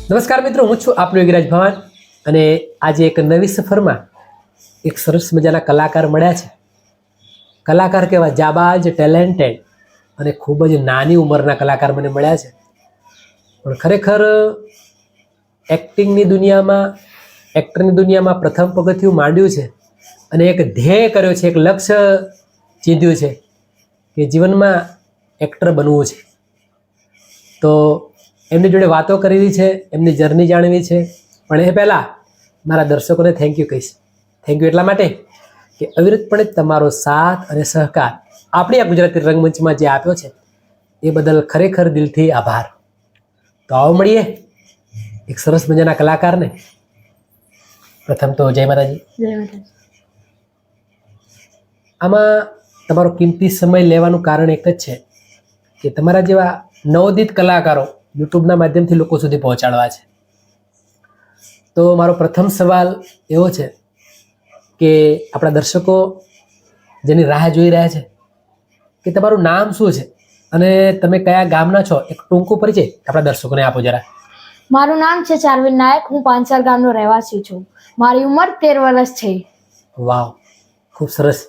નમસ્કાર મિત્રો, હું છું આપનો યોગીરાજ ભવાન અને આજે એક નવી સફરમાં એક સરસ મજાના કલાકાર મળ્યા છે. કલાકાર કેવા જાબાજ, ટેલેન્ટેડ અને ખૂબ જ નાની ઉંમરના કલાકાર મને મળ્યા છે. પણ ખરેખર એક્ટિંગની દુનિયામાં, એક્ટરની દુનિયામાં પ્રથમ પગથિયું માંડ્યું છે અને એક ધ્યેય કર્યો છે, એક લક્ષ્ય ચીંધ્યું છે કે જીવનમાં એક્ટર બનવું છે. તો એમની જોડે વાતો કરવી છે, એમની જર્ની જાણવી છે. પણ એ પહેલાં મારા દર્શકોને થેન્ક યુ કહીશ. થેન્ક યુ એટલા માટે કે અવિરતપણે તમારો સાથ અને સહકાર આપણી આ ગુજરાતી રંગમંચમાં જે આપ્યો છે એ બદલ ખરેખર દિલથી આભાર. તો આવો મળીએ એક સરસ મજાના કલાકારને. પ્રથમ તો જય માતાજી. જય માતાજી. આમાં તમારો કિંમતી સમય લેવાનું કારણ એક જ છે કે તમારા જેવા નવોદિત કલાકારો યુટ્યુબના માધ્યમથી લોકો સુધી પહોંચાડવા છે. તો મારો પ્રથમ સવાલ એવો છે કે આપણા દર્શકો જેની રાહ જોઈ રહ્યા છે કે તમારું નામ શું છે અને તમે કયા ગામના છો, એક ટૂંકો પરિચય આપણા દર્શકોને આપો જરા. મારું નામ છે ચારવિન નાયક. હું પાંચાલ ગામનો રહેવાસી છું. મારી ઉંમર 13 વર્ષ છે. વાવ, ખૂબ સરસ.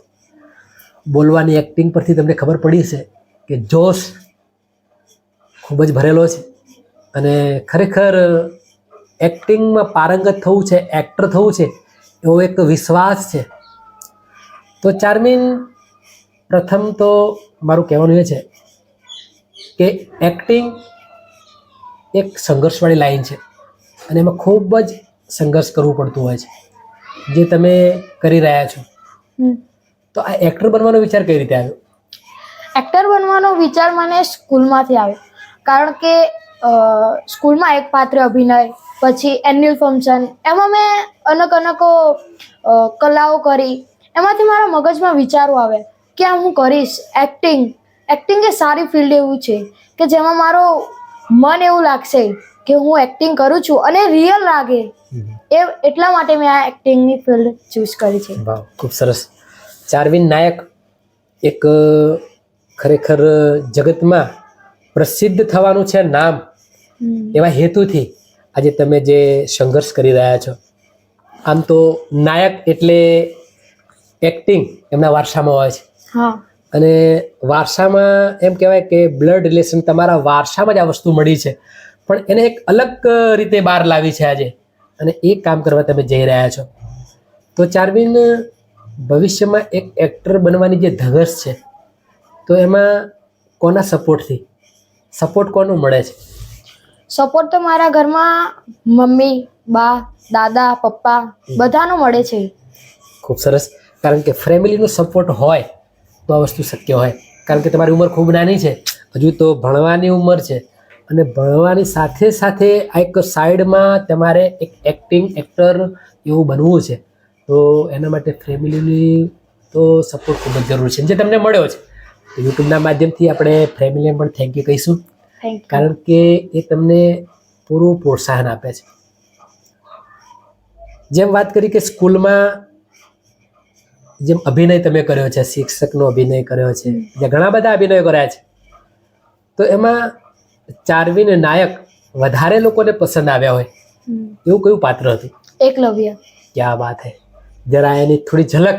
બોલવાની એક્ટિંગ પરથી તમને ખબર પડી છે કે જોશ ખૂબ જ ભરેલો છે અને ખરેખર એક્ટિંગમાં પારંગત થવું છે, એક્ટર થવું છે એવો એક વિશ્વાસ છે. તો ચારમીન, પ્રથમ તો મારું કહેવાનું એ છે કે એક્ટિંગ એક સંઘર્ષવાળી લાઈન છે અને એમાં ખૂબ જ સંઘર્ષ કરવું પડતું હોય છે, જે તમે કરી રહ્યા છો. તો આ એક્ટર બનવાનો વિચાર કઈ રીતે આવ્યો? એક્ટર બનવાનો વિચાર મને સ્કૂલમાંથી આવ્યો. કારણ કે સ્કૂલમાં એક પાત્ર અભિનય, પછી એન્યુઅલ ફંક્શન, એમાં મેં અનેકો કલાઓ કરી. એમાંથી મારા મગજમાં વિચારો આવે કે આ હું કરીશ. એક્ટિંગ એ સારી ફિલ્ડ એવું છે કે જેમાં મારો મન એવું લાગશે કે હું એક્ટિંગ કરું છું અને રિયલ લાગે. એટલા માટે મેં આ એક્ટિંગની ફિલ્ડ ચૂઝ કરી છે. વાહ, ખૂબ સરસ. ચારવિન નાયક એક ખરેખર જગતમાં પ્રસિદ્ધ થવાનું છે નામ, એવા હેતુથી આજે તમે જે સંઘર્ષ કરી રહ્યા છો. આમ તો નાયક એટલે એક્ટિંગ એમના વારસામાં હોય છે. હા. અને વારસામાં એમ કહેવાય કે બ્લડ રિલેશન, તમારા વારસામાં જ આ વસ્તુ મળી છે, પણ એને એક અલગ રીતે બહાર લાવી છે આજે, અને એ કામ કરવા તમે જઈ રહ્યા છો. તો ચારવિન, ભવિષ્યમાં એક એક્ટર બનવાની જે ધગશ છે તો એમાં કોના સપોર્ટથી, સપોર્ટ કોનો મળે છે? સપોર્ટ તો મારા ઘરમાં મમ્મી, બા, દાદા, પપ્પા બધાનો મળે છે. ખૂબ સરસ. કારણ કે ફેમિલીનો સપોર્ટ હોય તો આ વસ્તુ શક્ય હોય. કારણ કે તમારી ઉંમર ખૂબ નાની છે, હજુ તો ભણવાની ઉંમર છે, અને ભણવાની સાથે સાથે આ એક સાઈડમાં તમારે એક એક્ટર એવું બનવું છે. તો એના માટે ફેમિલીની તો સપોર્ટ ખૂબ જ જરૂરી છે, જે તમને મળ્યો છે. તો યુટ્યુબના માધ્યમથી આપણે ફેમિલીને પણ થેન્ક યુ કહીશું, કારણ કે એ તમને પૂરું પ્રોત્સાહન આપે છે. જેમ વાત કરી કે સ્કૂલમાં જેમ અભિનય તમે કર્યો છે, શિક્ષકનો અભિનય કર્યો છે, જે ઘણા બધા અભિનયો કર્યા છે, તો એમાં ચારવિન નાયક વધારે લોકોને પસંદ આવ્યા હોય એવું કયું પાત્ર હતું? એકલવ્ય. ક્યાં વાત હે. જરા એની થોડી ઝલક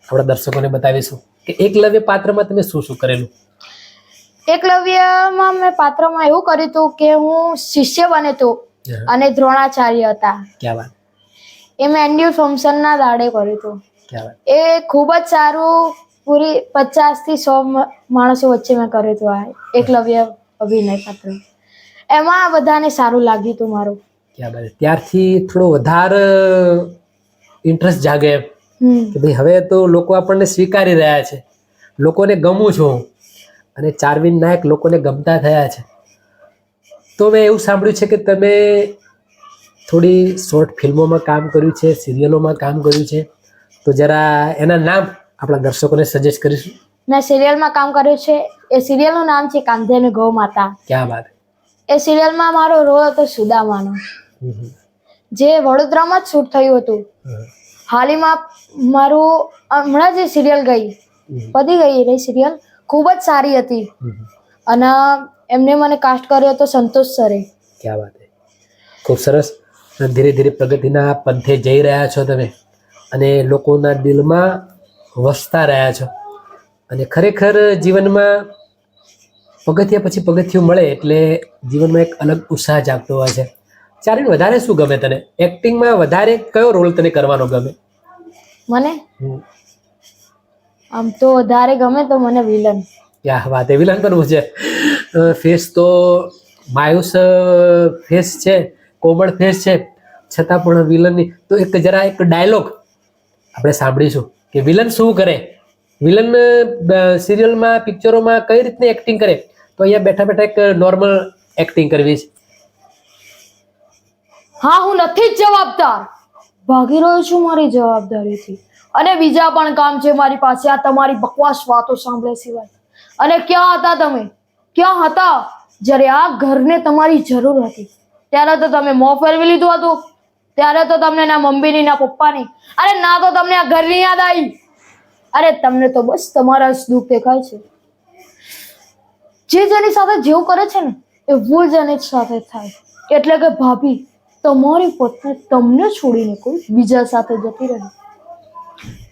આપણા દર્શકોને બતાવીશું કે એકલવ્ય પાત્રમાં તમે શું શું કરેલું? એકલવ્યમાં મેં પાત્રમાં એવું કર્યું હતું કે હું શિષ્ય બને તો અને દ્રોણાચાર્ય હતા. ક્યાં વાત. એ મેં એન્યુઅલ ફંક્શનના દાડે કર્યું હતું. ક્યાં વાત. એ ખૂબ જ સારું. પૂરી 50 થી 100 માણસો વચ્ચે મેં કર્યું હતું આ એકલવ્ય અભિનય પાત્ર. એમાં બધાને સારું લાગ્યું હતું મારું. ક્યાં વાત. ત્યારથી થોડો વધારે ઇન્ટરેસ્ટ જાગે કે ભાઈ હવે તો લોકો આપણને સ્વીકારી રહ્યા છે, લોકોને ગમું છું, અને ચારવિન નાયક લોકોને ગમતા થયા છે. તો મેં એવું સાંભળ્યું છે કે તમે થોડી શોર્ટ ફિલ્મોમાં કામ કર્યું છે, સિરિયલોમાં કામ કર્યું છે, તો જરા એના નામ આપણા દર્શકોને સજેસ્ટ કરીશું. મેં સિરિયલમાં કામ કર્યું છે. એ સિરિયલનું નામ છે કાંધેની ગૌ માતા. ક્યાં વાત. એ સિરિયલમાં મારો રોલ હતો સુદામાનો, જે વડોદરામાં જ શૂટ થયું હતું. હાલમાં મારું હમણાં જે સિરિયલ ગઈ, પતી ગઈ એ સિરિયલ ખૂબ જ સારી હતી અને એમને મને કાસ્ટ કર્યો હતો સંતોષ સરે. ક્યાં વાત. ખૂબ સરસ. ધીરે ધીરે પ્રગતિના પંથે જઈ રહ્યા છો તમે અને લોકોના દિલમાં વસતા રહ્યા છો અને ખરેખર જીવનમાં પગથિયા પછી પગથિયું મળે એટલે જીવનમાં એક અલગ ઉત્સાહ જાગતો હોય છે. ચાર્વિન, વધારે શું ગમે તને? એક્ટિંગમાં વધારે કયો રોલ તને કરવાનો ગમે? મને હમ. આમ તો વધારે ગમે તો મને વિલન. ક્યાં વાત, એ વિલન બનવું છે? ફેસ તો માયુસ ફેસ છે, કોમળ ફેસ છે, છતાં પણ વિલનની તો એક જરા એક ડાયલોગ આપણે સાંભળીશું કે વિલન શું કરે, વિલન સિરિયલમાં પિક્ચરોમાં કઈ રીતની એક્ટિંગ કરે. તો અહીંયા બેઠા બેઠા એક નોર્મલ એક્ટિંગ કરવી છે. હા, હું નથી જ જવાબદાર, ભાગી રહ્યો છું મારી જવાબદારીથી, અને બીજા પણ કામ છે મારી પાસે આ તમારી બકવાસ વાતો સાંભળે સિવાય. અને ક્યાં હતા તમે, ક્યાં હતા જ્યારે આ ઘરને તમારી જરૂર હતી? ત્યારે તો તમે મોં ફેરવી લીધું હતું. ત્યારે તો તમને ના મમ્મીની ના પપ્પાની, અરે ના તો તમને આ ઘરની યાદ આવી. અરે તમને તો બસ તમારા જ દુઃખ દેખાય છે. જે જેની સાથે જેવું કરે છે ને એવું જ એની જ સાથે થાય. એટલે કે ભાભી, તમારી પત્ની તમને છોડીને કોઈ બીજા સાથે જતી રહી,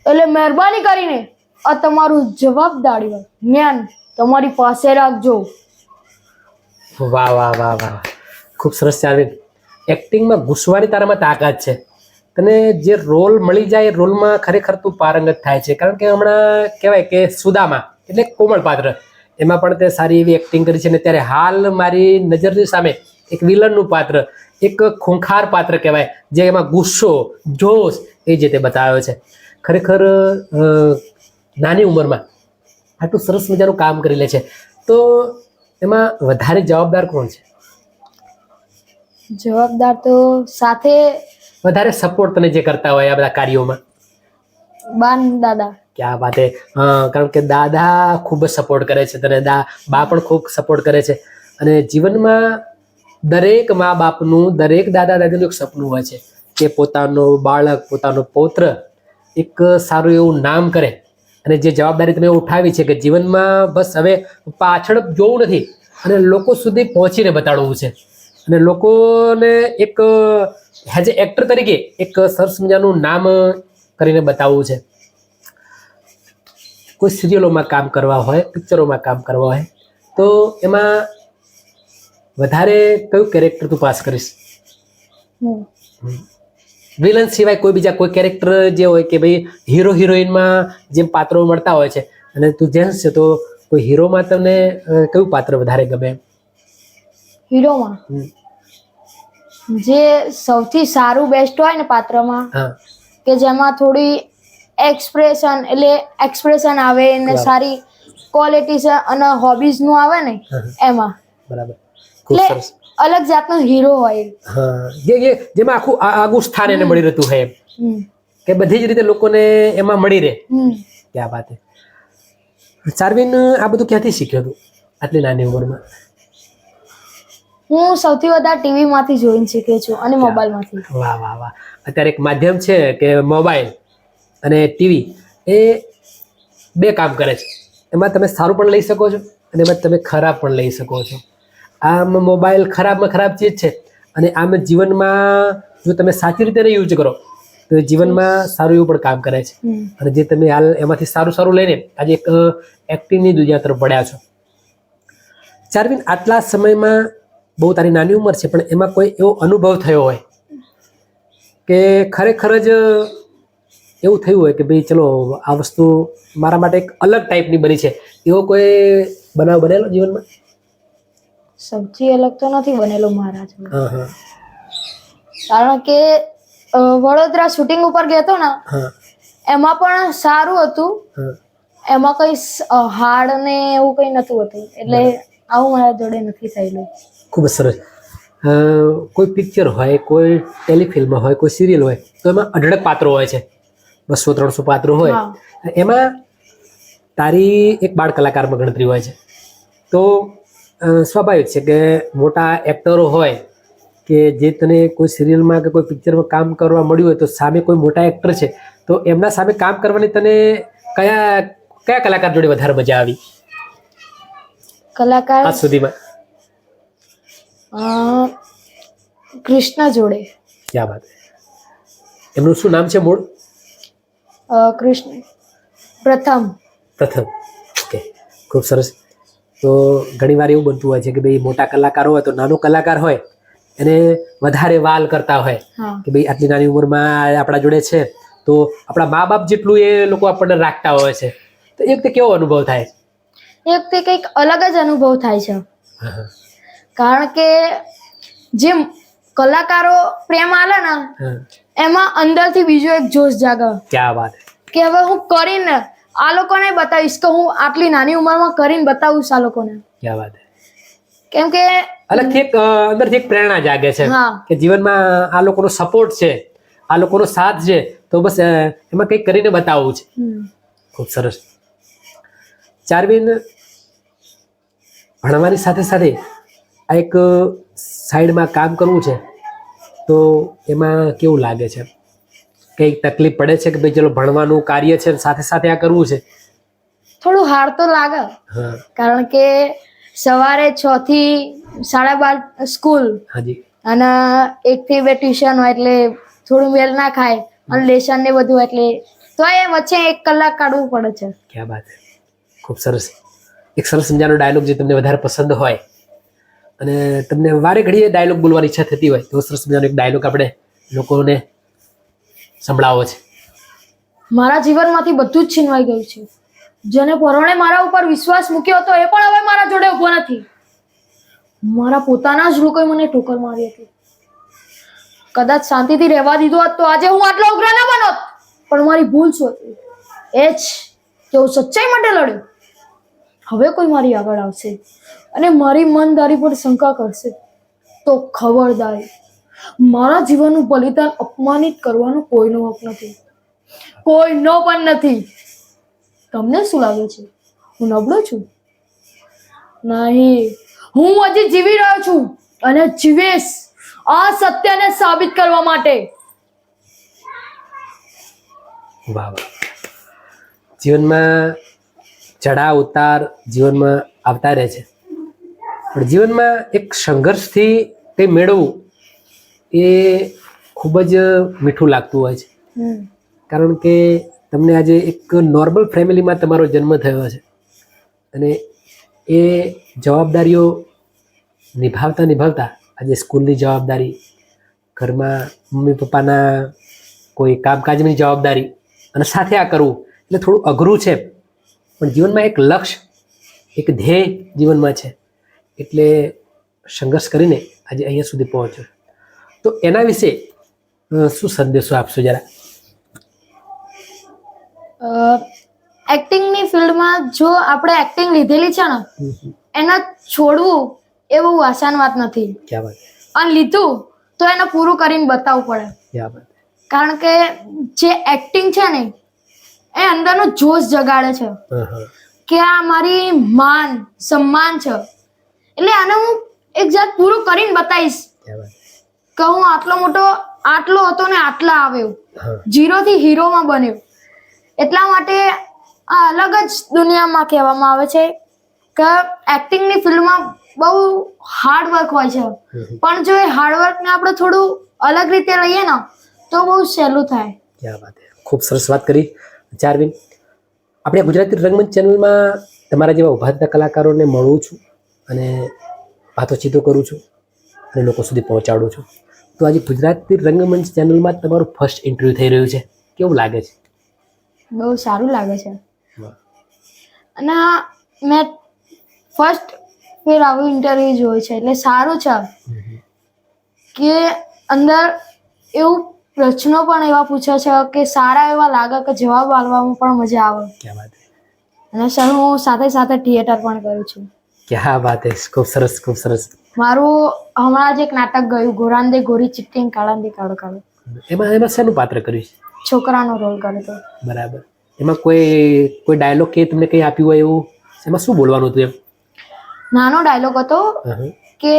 એટલે મહેરબાની કરીને આ તમારું જવાબદારી જ્ઞાન તમારી પાસે રાખજો. વાહ વાહ વાહ વાહ, ખૂબ સરસ ચાર્વિન. એક્ટિંગમાં ઘૂસવાની તારામાં તાકાત છે. તને જે રોલ મળી જાય એ રોલમાં ખરેખર તું પારંગત થાય છે. કારણ કે હમણાં કહેવાય કે સુદામા એટલે કોમળ પાત્ર, એમાં પણ તે સારી એવી એક્ટિંગ કરી છે. અને ત્યારે હાલ મારી નજરની સામે એક વિલનનું પાત્ર, એક ખૂંખાર પાત્ર કહેવાય, જે એમાં ગુસ્સો, જોશ એ જે તે બતાવ્યો છે. ખરેખર નાની ઉંમરમાં આટલું સરસ મજાનું કામ કરી લે છે. તો એમાં વધારે જવાબદાર કોણ છે? જવાબદાર તો સાથે વધારે સપોર્ટ તને જે કરતા હોય આ બધા કાર્યોમાં? બાન દાદા. ક્યાં વાત હે. કારણ કે દાદા ખૂબ જ સપોર્ટ કરે છે તને, બા પણ ખૂબ સપોર્ટ કરે છે. અને જીવનમાં દરેક મા બાપનું, દરેક દાદા દાદીનું એક સપનું હોય છે કે પોતાનો બાળક, પોતાનો પૌત્ર એક સારું એવું નામ કરે. અને જે જવાબદારી તમે ઉઠાવી છે કે જીવનમાં બસ હવે પાછળ જોવું નથી અને લોકો સુધી પહોંચીને બતાડવું છે. અને લોકોને એક એઝ એ એક્ટર તરીકે એક સરસ મજાનું નામ કરીને બતાવવું છે. કોઈ સિરિયલોમાં કામ કરવા હોય, પિક્ચરોમાં કામ કરવા હોય, તો એમાં વધારે કયું કેરેક્ટર તું પાસ કરીશ? વિલન સિવાય કોઈ બીજા કોઈ કેરેક્ટર જે હોય કે ભાઈ હીરો હિરોઈનમાં જેમ પાત્રો મળતા હોય છે, અને તું જેન્ટ્સ છે તો કોઈ હીરોમાં તમને કયું પાત્ર વધારે ગમે? હીરોમાં જે સૌથી સારું બેસ્ટ હોય ને પાત્રમાં, હા, કે જેમાં થોડી એક્સપ્રેશન આવે ને બરાબર. સારી ક્વોલિટી છે અને હોબીઝ નું આવે ને એમાં, બરાબર, ખૂબ એટલે સરસ. અલગ જાતનો હીરો હોય. હા, જેમાં આખું આગું સ્થાન એને મળી રહેતું હોય, હમ. કે બધી જ રીતે લોકોને એમાં મળી રહે. ક્યાં વાત હે. ચાર્વિન, આ બધું ક્યાંથી શીખ્યો તું આટલી નાની ઉંમરમાં? હું સૌથી વધારે ટીવી માંથી જોઈને શીખી છું અને મોબાઈલ માંથી. વાહ વાહ વાહ. અત્યારે એક માધ્યમ છે કે મોબાઈલ અને ટીવી, એ બે કામ કરે છે. એમાં તમે સારું પણ લઈ શકો છો અને એમાં તમે ખરાબ પણ લઈ શકો છો. આમ મોબાઈલ ખરાબમાં ખરાબ ચીજ છે, અને આમ જીવનમાં જો તમે સાચી રીતે યુઝ કરો તો જીવનમાં સારું એવું પણ કામ કરે છે. અને જે તમે હાલ એમાંથી સારું સારું લઈને આજે એક એક્ટિંગની દુનિયા તરફ પડ્યા છો. ચાર્વિન, આટલા સમયમાં બહુ તારી નાની ઉંમર છે, પણ એમાં કોઈ એવો અનુભવ થયો હોય કે ખરેખર જ એવું થયું હોય કે ભાઈ ચલો આ વસ્તુ મારા માટે એક અલગ ટાઈપની બની છે, એવો કોઈ બનાવ બનેલો જીવનમાં? સૌથી અલગ તો નથી બનેલો મારા જોડે. હા હા કારણ કે વડોદરા શૂટિંગ ઉપર ગયો હતો ને, હા એમાં પણ સારું હતું. હા. એમાં કઈ હાડ ને એવું કઈ નતું હતું, એટલે આવું મારા જોડે નથી થયેલું. ખૂબ જ સરસ. કોઈ પિક્ચર હોય, કોઈ ટેલિફિલ્મ હોય, કોઈ સિરિયલ હોય, તો એમાં અઢળક પાત્રો હોય છે, 200-300 પાત્રો હોય. એમાં તારી એક બાળ કલાકારમાં ગણતરી હોય છે. તો સ્વાભાવિક છે કે મોટા એક્ટરો હોય કે જે તને કોઈ સિરિયલમાં કે કોઈ પિક્ચરમાં કામ કરવા મળ્યું હોય, તો સામે કોઈ મોટા એક્ટર છે, તો એમના સામે કામ કરવાની તને કયા કયા કલાકાર જોડે વધારે મજા આવી કલાકાર આજ સુધીમાં? કૃષ્ણ જોડે. ક્યાં વાત. એમનું શું નામ છે મૂળ? કૃષ્ણ પ્રથમ. ઓકે, ખૂબ સરસ. તો ઘણીવાર એવું બનતું હોય છે કે ભાઈ મોટા કલાકાર હોય તો નાનો કલાકાર હોય એને વધારે વાલ કરતા હોય હા. કે ભાઈ આટલી નાની ઉંમરમાં આપણા જોડે છે તો આપણા મા બાપ જેટલું એ લોકો આપણને રાખતા હોય છે. તો એક તે કેવો અનુભવ થાય? એ વખતે કંઈક અલગ જ અનુભવ થાય છે. હા, કારણ કે જે કલાકારો પ્રેમ આલે ને હા. એમાં અંદરથી બીજો એક જોશ જાગે ક્યાં વાત. કે હવે હું કરીને આ લોકોને બતાવીશ કે હું આટલી નાની ઉંમરમાં કરીને બતાવીશ આ લોકોને. ક્યાં વાત. કેમ કે અલગથી એક અંદરથી એક પ્રેરણા જાગે છે હા. કે જીવનમાં આ લોકોનો સપોર્ટ છે, આ લોકોનો સાથ છે, તો બસ એમાં કંઈક કરીને બતાવવું છે. ખૂબ સરસ. ચારવીન, ભણવાની સાથે સાથે આ એક સાઈડમાં કામ કરવું છે તો એમાં કેવું લાગે છે? કંઈક તકલીફ પડે છે કે ભાઈ ચલો ભણવાનું કાર્ય છે સાથે સાથે આ કરવું છે? થોડું હાર તો લાગે. હા. કારણ કે સવારે 6 થી 12:30 સ્કૂલ હાજી. અને 1 થી 2 ટ્યુશન હોય એટલે થોડું મેલ ના ખાય અને લેસન ને બધું એટલે તો એ વચ્ચે 1 કલાક કાઢવું પડે છે. ક્યાં વાત. ખૂબ સરસ. એક સરસ મજાનો ડાયલોગ જે તમને વધારે પસંદ હોય અને તમને વારે ઘડીએ ડાયલોગ બોલવાની ઈચ્છા થતી હોય તો સરસ મજાનો એક ડાયલોગ આપણે લોકોને સંભળાવો છે. મારા જીવનમાંથી બધું જ છીનવાઈ ગયું છે. જેને પરણે મારા ઉપર વિશ્વાસ મૂક્યો હતો એ પણ હવે મારા જોડે ઊભો નથી. મારા પોતાના જ લોકોએ મને ઠોકર મારી હતી. કદાચ શાંતિથી રહેવા દીધો હોત તો આજે હું આટલો ઉગ્ર ન બનોત. પણ મારી ભૂલ શું હતી? એ જ કે હું સચ્ચાઈ માટે લડ્યો. હવે કોઈ મારી આગળ આવશે અને મારી મનદારી પર શંકા કરશે તો ખબરદારી, મારા જીવનનું બલિદાન અપમાનિત કરવાનો કોઈનો હક નથી. કોઈનો પણ નથી. તમને શું લાગે છે હું નબળો છું? નહીં, હું હજી જીવી રહ્યો છું અને જીવીશ આ સત્યને સાબિત કરવા માટે. વાહ વાહ. જીવનમાં ચઢાવ ઉતાર જીવનમાં આવતા રહે છે પણ જીવનમાં એક સંઘર્ષથી કંઈ મેળવવું એ ખૂબ જ મીઠું લાગતું હોય છે. કારણ કે તમને આજે એક નોર્મલ ફેમિલીમાં તમારો જન્મ થયો છે અને એ જવાબદારીઓ નિભાવતા નિભાવતા આજે સ્કૂલની જવાબદારી, ઘરમાં મમ્મી પપ્પાના કોઈ કામકાજની જવાબદારી અને સાથે આ કરવું એટલે થોડું અઘરું છે પણ જીવનમાં એક લક્ષ્ય, એક ધ્યેય જીવનમાં છે એટલે સંઘર્ષ કરીને આજે અહીંયા સુધી પહોંચ્યો. તો એના વિશે શું સંદેશો આપશો જરા? એક્ટિંગની ફિલ્ડમાં જો આપણે એક્ટિંગ લીધેલી છે ને એને છોડવું એ બહુ આસાન વાત નથી. ક્યાં વાત. અને લીધું તો એને પૂરું કરીને બતાવવું પડે. ક્યાં વાત. કારણ કે જે એક્ટિંગ છે ને એ અંદરનો જોશ જગાડે છે કે આ મારી માન સન્માન છે એટલે આને હું એક જાત પૂરું કરીને બતાવીશ કે હું આટલો મોટો આટલો હતો ને આટલા આવ્યો, 0 થી હીરોમાં બન્યો. એટલા માટે આ અલગ જ દુનિયામાં કહેવામાં આવે છે કે એક્ટિંગની ફિલ્ડમાં બહુ હાર્ડ વર્ક હોય છે પણ જો એ હાર્ડ વર્કને આપણે થોડું અલગ રીતે લઈએ ને તો બહુ સહેલું થાય. ક્યાં વાત. ખૂબ સરસ વાત કરી ચારવીન. આપણે ગુજરાતી રંગમંચ ચેનલમાં તમારા જેવા ઉભરતા કલાકારોને મળું છું અને વાતોચીતો કરું છું અને લોકો સુધી પહોંચાડું છું. તો આજે ગુજરાતી રંગમંચ ચેનલમાં તમારું ફર્સ્ટ ઇન્ટરવ્યૂ થઈ રહ્યું છે, કેવું લાગે છે? બહુ સારું લાગે છે અને મેં ફર્સ્ટ ફેર આવું ઇન્ટરવ્યુ જોયું છે એટલે સારું છે કે અંદર એવું પ્રશ્નો પણ એવા પૂછે છે કે સારા એવા લાગે કે જવાબ આપવામાં પણ મજા આવે. ક્યાં વાત. અને સર હું સાથે સાથે થિયેટર પણ કરું છું. ક્યાં વાત હે. ખૂબ સરસ, ખૂબ સરસ. મારું હમણાં જ એક નાટક ગયું ગોરાંદે ગોરી ચિટ્ટી કાળાંદે કાળો કાળો. એમાં શેનું પાત્ર કર્યું છે? છોકરાનો રોલ કર્યો હતો. બરાબર. એમાં કોઈ ડાયલોગ કે તમને કંઈ આપ્યું હોય એવું? એમાં શું બોલવાનું હતું એમ? નાનો ડાયલોગ હતો કે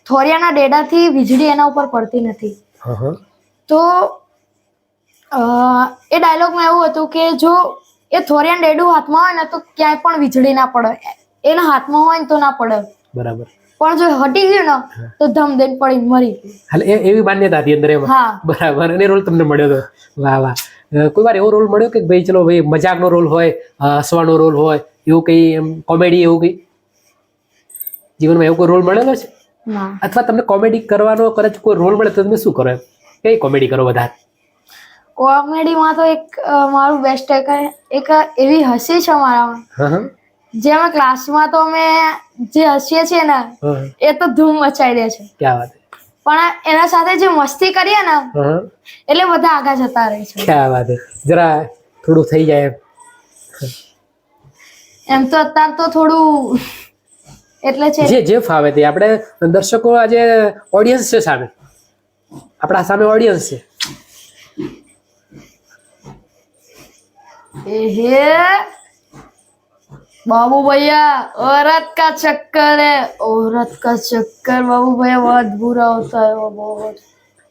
થોરિયાના ડેડાથી વીજળી એના ઉપર પડતી નથી. તો એ ડાયલોગમાં એવું હતું કે જો એ થોરિયાનું ડેડું હાથમાં હોય ને તો ક્યાંય પણ વીજળી ના પડે, એના હાથમાં હોય ને તો ના પડે. બરાબર. પણ જો હટી ગયું ને તો ધમ દઈને પડીને મરી ગયું. હાલ એવી માન્યતા હતી અંદર એમાં. હા. બરાબર. અને રોલ તમને મળ્યો હતો. વાહ વાહ. કોઈ વાર એવો રોલ મળ્યો કે ભાઈ ચલો ભાઈ મજાકનો રોલ હોય, હસવાનો રોલ હોય, એવું કઈ એમ કોમેડી એવું કઈ જીવનમાં એવો કોઈ રોલ મળેલો છે? ના. અથવા તમને કોમેડી કરવાનો કદાચ કોઈ રોલ મળે તો તમે શું કરો? એમ કઈ કોમેડી કરો વધારે? કોમેડીમાં તો એક મારું બેસ્ટ એક એવી હસી છે મારામાં, હા હા જે અમે ક્લાસમાં તો અમે જે હસીએ છીએ ને હા. એ તો ધૂમ મચાવી દે છે, ક્યાં વાત છે. પણ એના સાથે જે મસ્તી કરીએ ને હા એટલે બધા આગળ જતા રહે છે. ક્યાં વાત છે. જરા થોડું થઈ જાય એમ. એમ તો અત્યારે તો થોડું એટલે છે. જે ફાવે તે આપણે દર્શકો આજે ઓડિયન્સ છે સામે, આપણા સામે ઓડિયન્સ છે. हे बाबू भैया औरत का चक्कर है, औरत का चक्कर बाबू भैया बहुत बुरा होता है वो बहुत.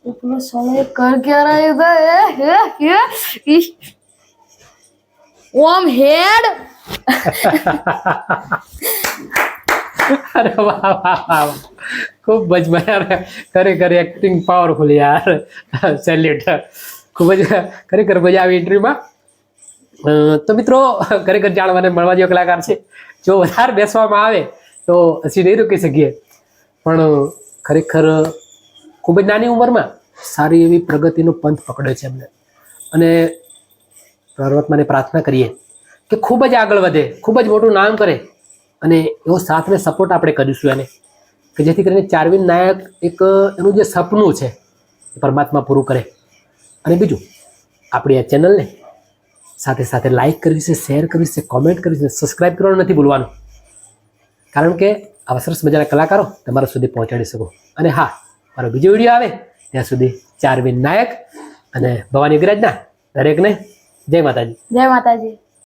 इतना साले कर क्या रहा है इधर ओम हेड. અરે વાહ વાહ વાહ. ખૂબ જ મજા. ખરેખર એક્ટિંગ પાવરફુલ યાર. સેલ્યુટ. ખૂબ જ ખરેખર મજા આવી ઇન્ટરવ્યુમાં. તો મિત્રો ખરેખર જાણવાને મળવા જેવો કલાકાર છે. જો વધારે બેસવામાં આવે તો હસી નહીં રોકી શકીએ, પણ ખરેખર ખૂબ જ નાની ઉંમરમાં સારી એવી પ્રગતિનો પંથ પકડ્યો છે એમને. અને પરમાત્માને પ્રાર્થના કરીએ કે ખૂબ જ આગળ વધે, ખૂબ જ મોટું નામ કરે, અને એવો સાથ ને સપોર્ટ આપણે કરીશું એને, કે જેથી કરીને ચાર્વિન નાયક એક એનું જે સપનું છે એ પરમાત્મા પૂરું કરે. અને બીજું, આપણી આ ચેનલને સાથે સાથે લાઈક કરવી છે, શેર કરવી છે, કોમેન્ટ કરવી છે, સબસ્ક્રાઈબ કરવાનું નથી ભૂલવાનું, કારણ કે આવા સરસ મજાના કલાકારો તમારા સુધી પહોંચાડી શકો. અને હા, મારો બીજો વિડીયો આવે ત્યાં સુધી ચાર્વિન નાયક અને ભવાની વિરાજના દરેકને જય માતાજી. જય માતાજી.